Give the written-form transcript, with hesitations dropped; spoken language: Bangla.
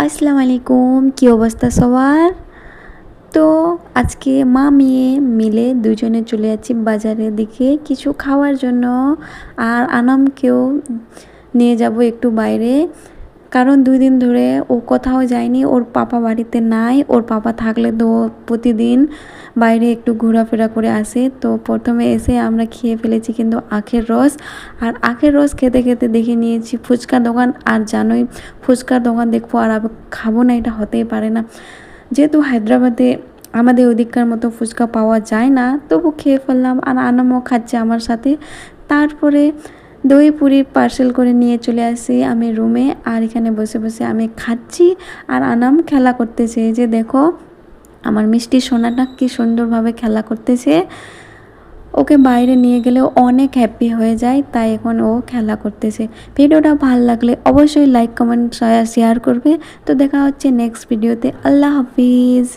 আসসালামু আলাইকুম, কি অবস্থা সবার? তো আজকে মা মেয়ে মিলে দুজনে চলে যাচ্ছি বাজারের দিকে কিছু খাওয়ার জন্য। আর আনামকেও নিয়ে যাব একটু বাইরে, কারণ 2 দিন ধরে ও কোথাও যায়নি। ওর পাপা বাড়িতে নাই, ওর পাপা থাকলে তো প্রতিদিন বাইরে একটু ঘোরাফেরা করে আসে। তো প্রথমে এসে আমরা খেয়ে ফেলেছি কিন্তু আখের রস। আর আখের রস খেতে খেতে দেখে নিয়েছি ফুচকার দোকান। আর জানোই ফুচকার দোকান দেখবো আর খাবো না, এটা হতেই পারে না। যেহেতু হায়দ্রাবাদে আমাদের ওদিককার মতো ফুচকা পাওয়া যায় না, তবু খেয়ে ফেললাম। আর আনামও খাচ্ছে আমার সাথে। তারপরে দই পুরি পার্সেল করে নিয়ে চলে আসি আমি রুমে। আর এখানে বসে বসে আমি খাচ্ছি আর আনাম খেলা করতেছে। যে দেখো আমার মিষ্টি সোনাটা কি সুন্দরভাবে খেলা করতেছে। ওকে বাইরে নিয়ে গেলে অনেক হ্যাপি হয়ে যায়, তাই এখন ও খেলা করতেছে। ভিডিওটা ভালো লাগলে অবশ্যই লাইক কমেন্ট শেয়ার করবে। তো দেখা হচ্ছে নেক্সট ভিডিওতে। আল্লাহ হাফিজ।